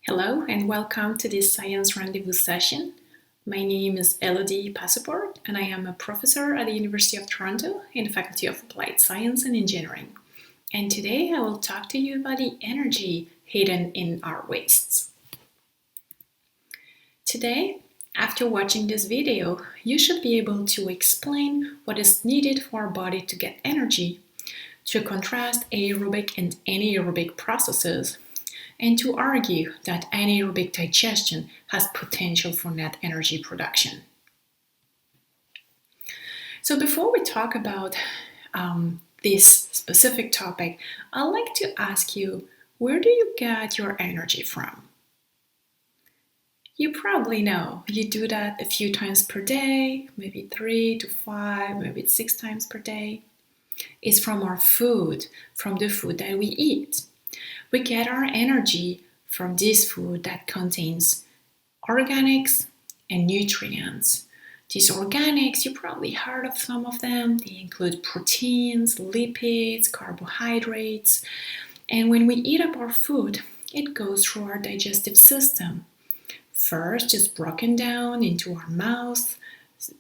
Hello and welcome to this Science Rendezvous session. My name is Elodie PASSEPORT and I am a professor at the University of Toronto in the Faculty of Applied Science and Engineering. And today I will talk to you about the energy hidden in our wastes. Today, after watching this video, you should be able to explain what is needed for our body to get energy, to contrast aerobic and anaerobic processes, and to argue that anaerobic digestion has potential for net energy production. So before we talk about this specific topic, I'd like to ask you, where do you get your energy from? You probably know you do that a few times per day, maybe 3 to 5, maybe 6 times per day. It's from our food, from the food that we eat. We get our energy from this food that contains organics and nutrients. These organics, you probably heard of some of them. They include proteins, lipids, carbohydrates. And when we eat up our food, it goes through our digestive system. First, it's broken down into our mouth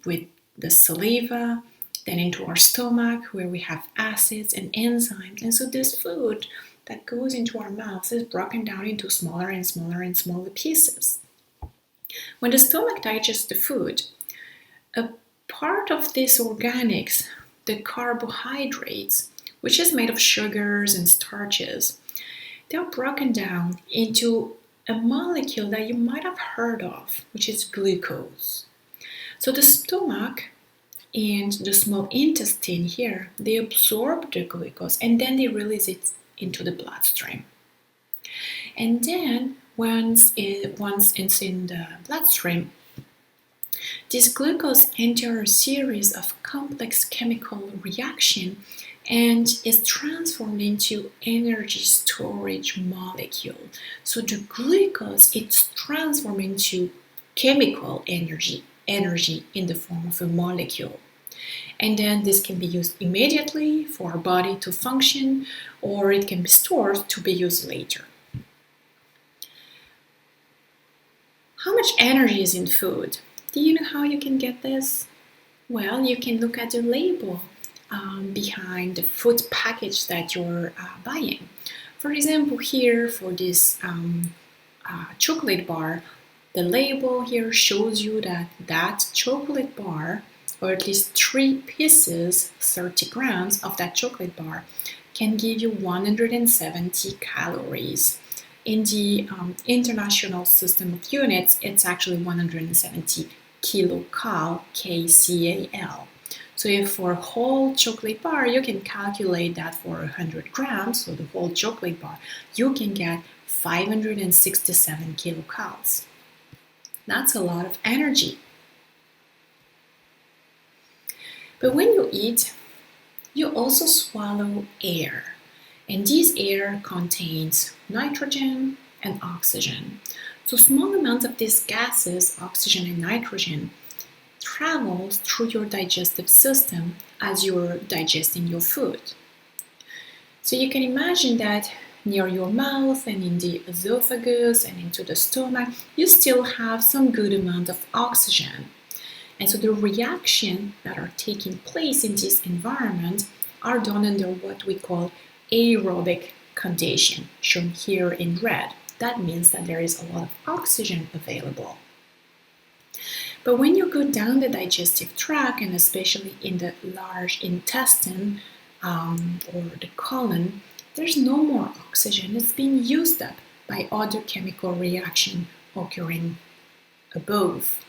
with the saliva, then into our stomach where we have acids and enzymes. And so this food that goes into our mouth is broken down into smaller and smaller and smaller pieces. When the stomach digests the food, a part of these organics, the carbohydrates, which is made of sugars and starches, they are broken down into a molecule that you might have heard of, which is glucose. So the stomach and the small intestine here, they absorb the glucose and then they release it into the bloodstream. And then once it's in the bloodstream, this glucose enters a series of complex chemical reactions and is transformed into energy storage molecule. So the glucose is transformed into chemical energy in the form of a molecule. And then this can be used immediately for our body to function, or it can be stored to be used later. How much energy is in food? Do you know how you can get this? Well, you can look at the label behind the food package that you're buying. For example, here for this chocolate bar, the label here shows you that chocolate bar, or at least 3 pieces, 30 grams of that chocolate bar, can give you 170 calories. In the International System of Units, it's actually 170 kilocal, KCAL. So if for a whole chocolate bar, you can calculate that for 100 grams, so the whole chocolate bar, you can get 567 kilocalories. That's a lot of energy. But when you eat, you also swallow air. And this air contains nitrogen and oxygen. So small amounts of these gases, oxygen and nitrogen, travels through your digestive system as you're digesting your food. So you can imagine that near your mouth and in the esophagus and into the stomach, you still have some good amount of oxygen. And so the reactions that are taking place in this environment are done under what we call aerobic condition, shown here in red. That means that there is a lot of oxygen available. But when you go down the digestive tract, and especially in the large intestine or the colon, there's no more oxygen. It's being used up by other chemical reaction occurring above.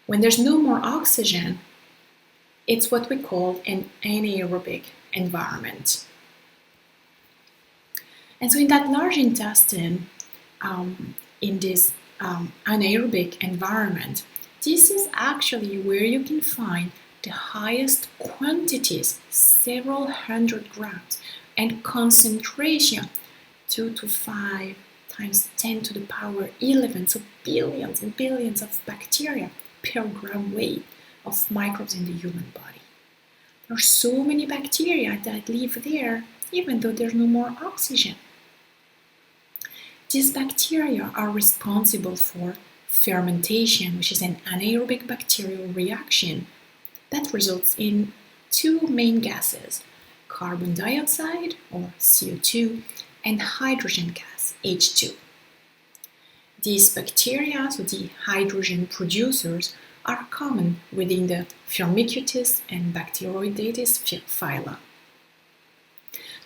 When there's no more oxygen, it's what we call an anaerobic environment. And so in that large intestine, in this anaerobic environment, this is actually where you can find the highest quantities, several hundred grams, and concentration, 2 to 5 times 10 to the power 11, so billions and billions of bacteria per gram weight of microbes in the human body. There are so many bacteria that live there, even though there's no more oxygen. These bacteria are responsible for fermentation, which is an anaerobic bacterial reaction that results in two main gases, carbon dioxide, or CO2, and hydrogen gas, H2. These bacteria, so the hydrogen producers, are common within the Firmicutes and Bacteroidetes phyla.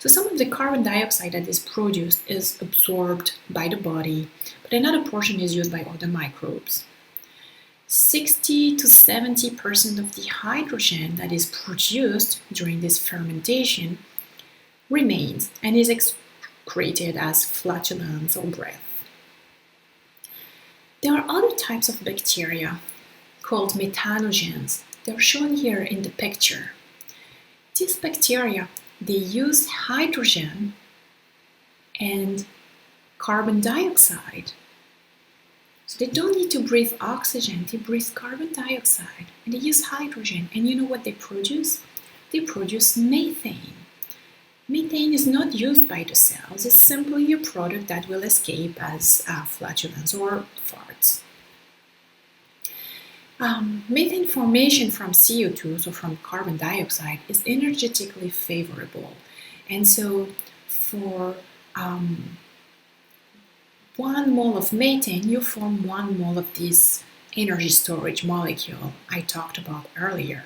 So some of the carbon dioxide that is produced is absorbed by the body, but another portion is used by other microbes. 60 to 70% of the hydrogen that is produced during this fermentation remains and is excreted as flatulence or breath. There are other types of bacteria called methanogens. They're shown here in the picture. These bacteria, they use hydrogen and carbon dioxide. So they don't need to breathe oxygen, they breathe carbon dioxide, and they use hydrogen. And you know what they produce? They produce methane. Methane is not used by the cells, it's simply a product that will escape as flatulence or farts. Methane formation from CO2, so from carbon dioxide, is energetically favorable. And so for 1 mole of methane, you form 1 mole of this energy storage molecule I talked about earlier.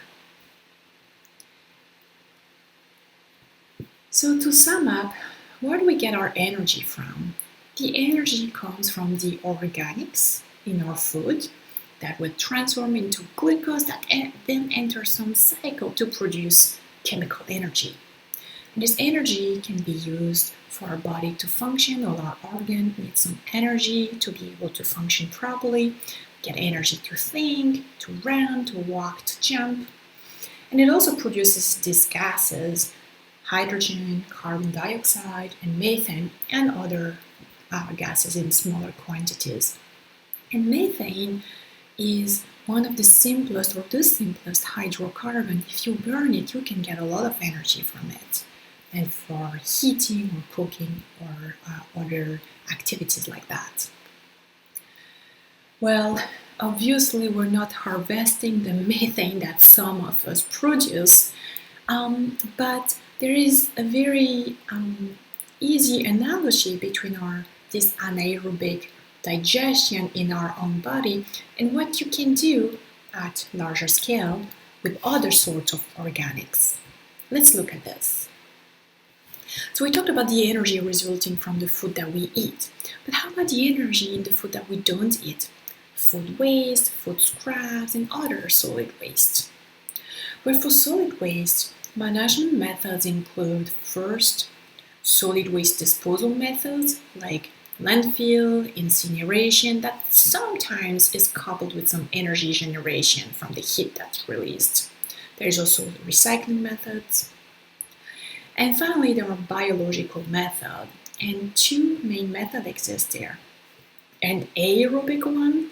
So to sum up, where do we get our energy from? The energy comes from the organics in our food that will transform into glucose that then enters some cycle to produce chemical energy. And this energy can be used for our body to function. All our organs need some energy to be able to function properly, get energy to think, to run, to walk, to jump. And it also produces these gases, hydrogen, carbon dioxide, and methane, and other gases in smaller quantities. And methane is one of the simplest or the simplest hydrocarbon. If you burn it, you can get a lot of energy from it, and for heating or cooking or other activities like that. Well, obviously we're not harvesting the methane that some of us produce, but there is a very easy analogy between this anaerobic digestion in our own body and what you can do at larger scale with other sorts of organics. Let's look at this. So we talked about the energy resulting from the food that we eat, but how about the energy in the food that we don't eat? Food waste, food scraps, and other solid waste. Well, for solid waste, management methods include first, solid waste disposal methods like landfill, incineration, that sometimes is coupled with some energy generation from the heat that's released. There's also the recycling methods. And finally, there are biological methods, and two main methods exist there. An aerobic one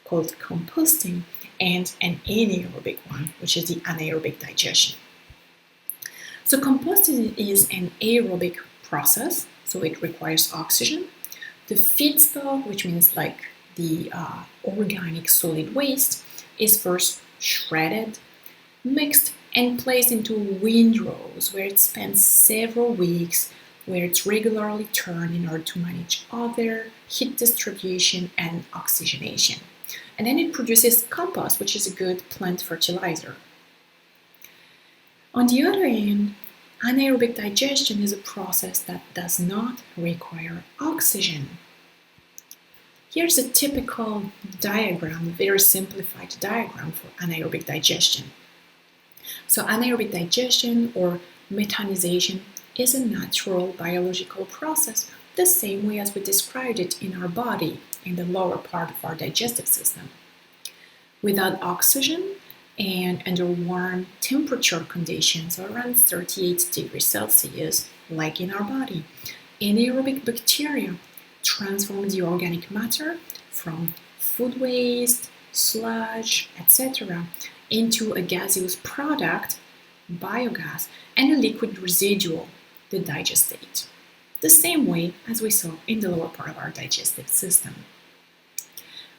called composting, and an anaerobic one, which is the anaerobic digestion. So composting is an aerobic process, so it requires oxygen. The feedstock, which means like the organic solid waste, is first shredded, mixed, and placed into windrows where it spends several weeks, where it's regularly turned in order to manage other heat distribution and oxygenation. And then it produces compost, which is a good plant fertilizer. On the other hand, anaerobic digestion is a process that does not require oxygen. Here's a typical diagram, a very simplified diagram for anaerobic digestion. So anaerobic digestion or methanization is a natural biological process, the same way as we described it in our body, in the lower part of our digestive system. Without oxygen and under warm temperature conditions around 38 degrees Celsius, like in our body, anaerobic bacteria transform the organic matter from food waste, sludge, etc. into a gaseous product, biogas, and a liquid residual, the digestate. the same way as we saw in the lower part of our digestive system.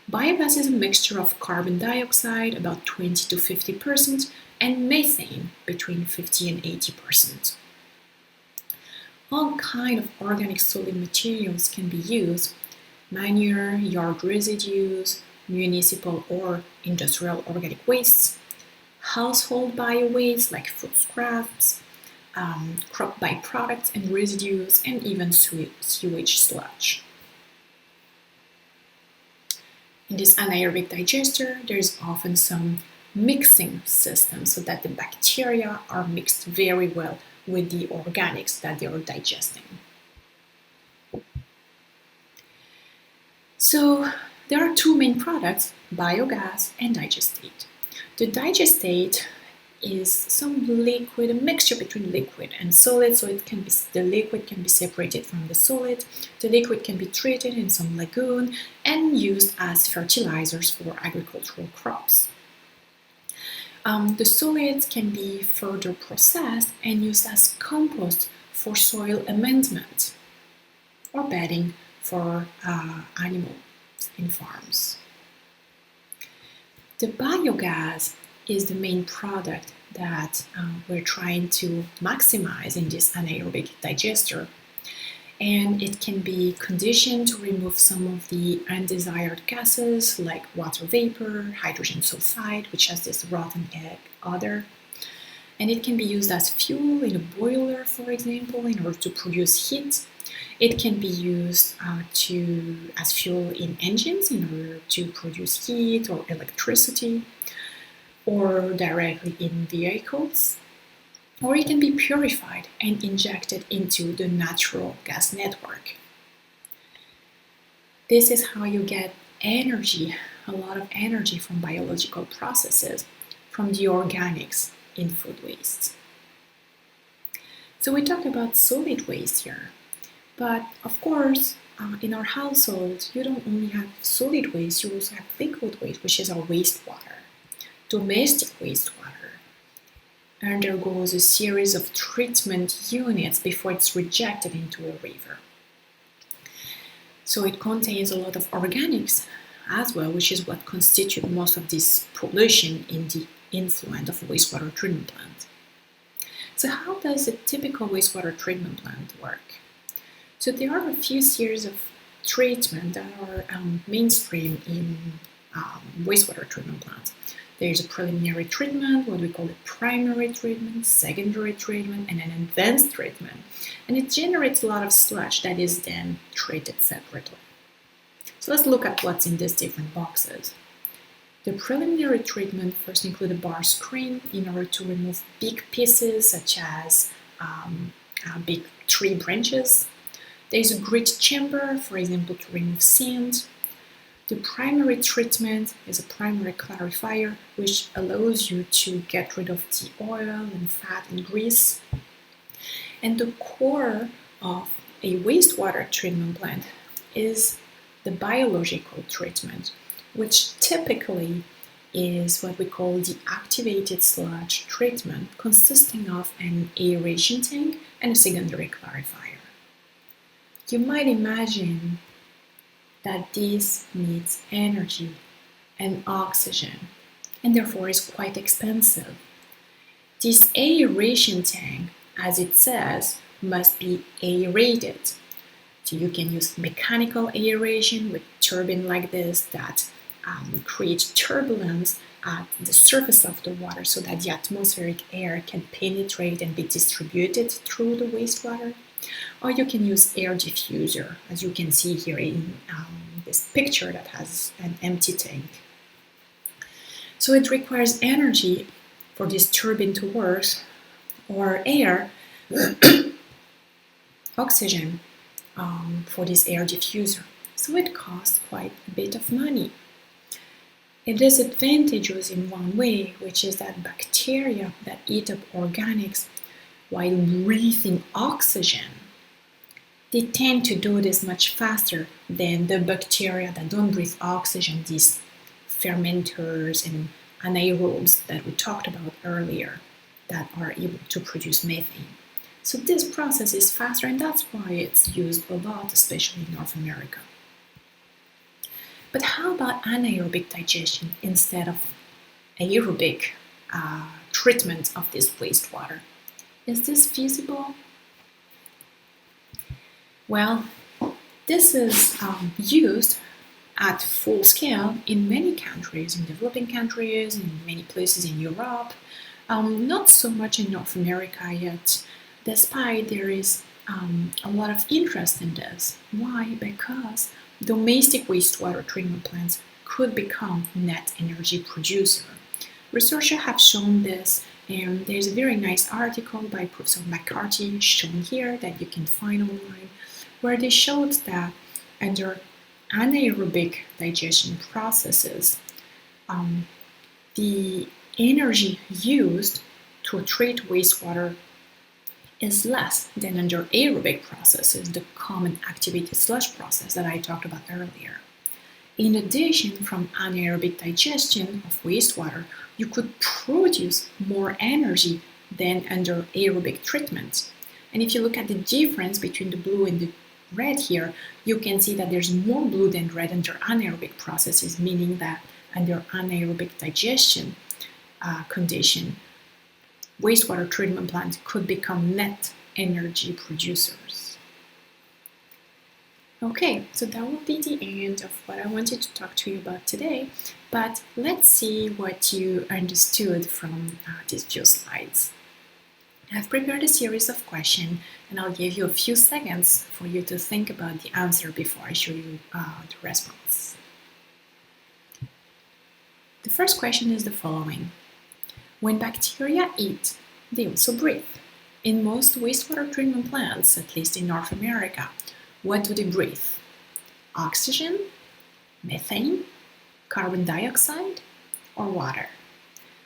Biogas is a mixture of carbon dioxide, about 20 to 50%, and methane, between 50 and 80%. All kinds of organic solid materials can be used: manure, yard residues, municipal or industrial organic wastes, household bio-waste like food scraps, crop byproducts and residues, and even sewage sludge. In this anaerobic digester, there's often some mixing system so that the bacteria are mixed very well with the organics that they are digesting. So there are two main products, biogas and digestate. The digestate is some liquid, a mixture between liquid and solid, so the liquid can be separated from the solid. The liquid can be treated in some lagoon and used as fertilizers for agricultural crops. The solids can be further processed and used as compost for soil amendment or bedding for animals in farms. The biogas is the main product that we're trying to maximize in this anaerobic digester, and it can be conditioned to remove some of the undesired gases like water vapor, hydrogen sulfide, which has this rotten egg odor, and it can be used as fuel in a boiler, for example, in order to produce heat. It can be used as fuel in engines in order to produce heat or electricity, or directly in vehicles, or it can be purified and injected into the natural gas network. This is how you get energy, a lot of energy from biological processes, from the organics in food waste. So we talked about solid waste here, but of course, in our households, you don't only have solid waste, you also have liquid waste, which is our wastewater. Domestic wastewater undergoes a series of treatment units before it's rejected into a river. So it contains a lot of organics as well, which is what constitutes most of this pollution in the influent of a wastewater treatment plant. So how does a typical wastewater treatment plant work? So there are a few series of treatment that are mainstream in wastewater treatment plants. There's a preliminary treatment, what we call a primary treatment, secondary treatment, and an advanced treatment. And it generates a lot of sludge that is then treated separately. So let's look at what's in these different boxes. The preliminary treatment first includes a bar screen in order to remove big pieces such as big tree branches. There's a grit chamber, for example, to remove sand. The primary treatment is a primary clarifier, which allows you to get rid of the oil and fat and grease. And the core of a wastewater treatment plant is the biological treatment, which typically is what we call the activated sludge treatment, consisting of an aeration tank and a secondary clarifier. You might imagine that this needs energy and oxygen, and therefore is quite expensive. This aeration tank, as it says, must be aerated. So you can use mechanical aeration with turbine like this that creates turbulence at the surface of the water so that the atmospheric air can penetrate and be distributed through the wastewater. Or you can use air diffuser, as you can see here in this picture that has an empty tank. So it requires energy for this turbine to work, or air, oxygen, for this air diffuser. So it costs quite a bit of money. It is advantageous in one way, which is that bacteria that eat up organics while breathing oxygen, they tend to do this much faster than the bacteria that don't breathe oxygen, these fermenters and anaerobes that we talked about earlier that are able to produce methane. So this process is faster, and that's why it's used a lot, especially in North America. But how about anaerobic digestion instead of aerobic treatment of this wastewater? Is this feasible? Well, this is used at full scale in many countries, in developing countries, in many places in Europe, not so much in North America yet, despite there is a lot of interest in this. Why? Because domestic wastewater treatment plants could become net energy producer. Researchers have shown this, and there's a very nice article by Professor McCarthy shown here that you can find online, where they showed that under anaerobic digestion processes, the energy used to treat wastewater is less than under aerobic processes, the common activated sludge process that I talked about earlier. In addition, from anaerobic digestion of wastewater, you could produce more energy than under aerobic treatment. And if you look at the difference between the blue and the red here, you can see that there's more blue than red under anaerobic processes, meaning that under anaerobic digestion condition, wastewater treatment plants could become net energy producers. Okay, so that will be the end of what I wanted to talk to you about today, but let's see what you understood from these few slides. I've prepared a series of questions, and I'll give you a few seconds for you to think about the answer before I show you the response. The first question is the following. When bacteria eat, they also breathe. In most wastewater treatment plants, at least in North America, what do they breathe? Oxygen, methane, carbon dioxide, or water?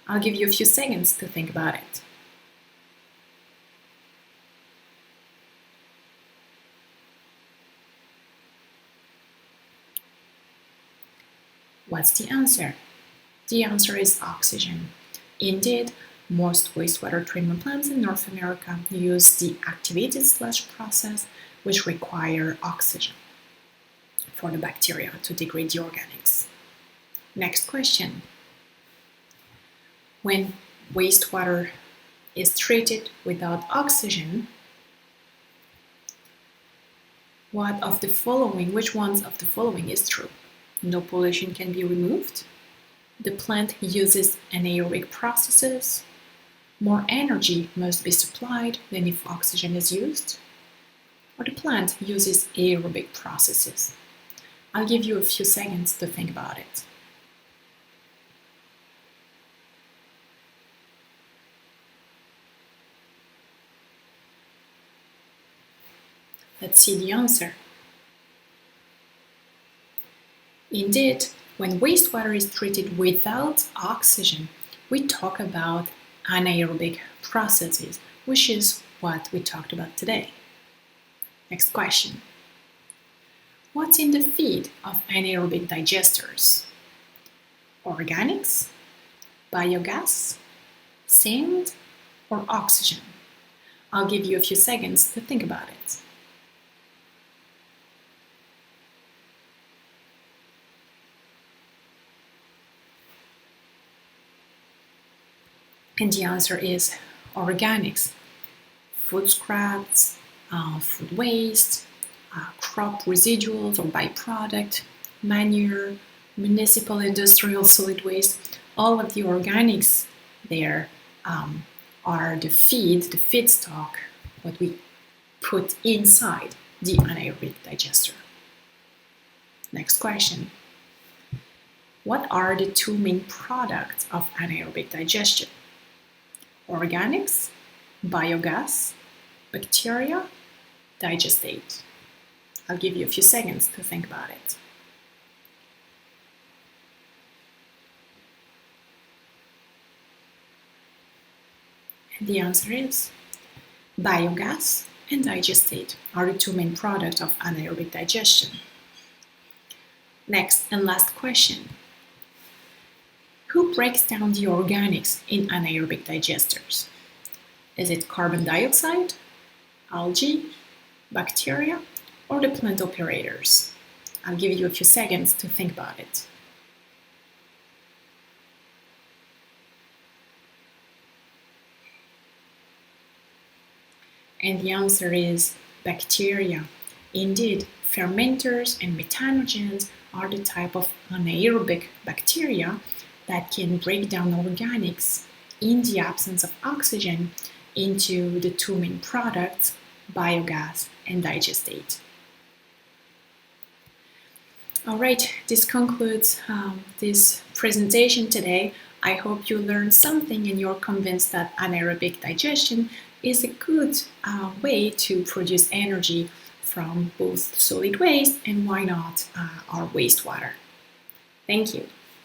I'll give you a few seconds to think about it. What's the answer? The answer is oxygen. Indeed, most wastewater treatment plants in North America use the activated sludge process, which require oxygen for the bacteria to degrade the organics. Next question. When wastewater is treated without oxygen, which ones of the following is true? No pollution can be removed. The plant uses anaerobic processes. More energy must be supplied than if oxygen is used. Or the plant uses aerobic processes. I'll give you a few seconds to think about it. Let's see the answer. Indeed, when wastewater is treated without oxygen, we talk about anaerobic processes, which is what we talked about today. Next question. What's in the feed of anaerobic digesters? Organics, biogas, sand, or oxygen? I'll give you a few seconds to think about it. And the answer is organics. Food scraps, food waste, crop residuals or byproduct, manure, municipal industrial solid waste, all of the organics there are the feedstock, what we put inside the anaerobic digester. Next question. What are the two main products of anaerobic digestion? Organics, biogas, bacteria, digestate. I'll give you a few seconds to think about it. And the answer is biogas and digestate are the two main products of anaerobic digestion. Next and last question. Who breaks down the organics in anaerobic digesters? Is it carbon dioxide, algae, bacteria, or the plant operators? I'll give you a few seconds to think about it. And the answer is bacteria. Indeed, fermenters and methanogens are the type of anaerobic bacteria that can break down organics in the absence of oxygen into the two main products, biogas and digestate. All right, this concludes this presentation today. I hope you learned something and you're convinced that anaerobic digestion is a good way to produce energy from both solid waste and why not our wastewater. Thank you.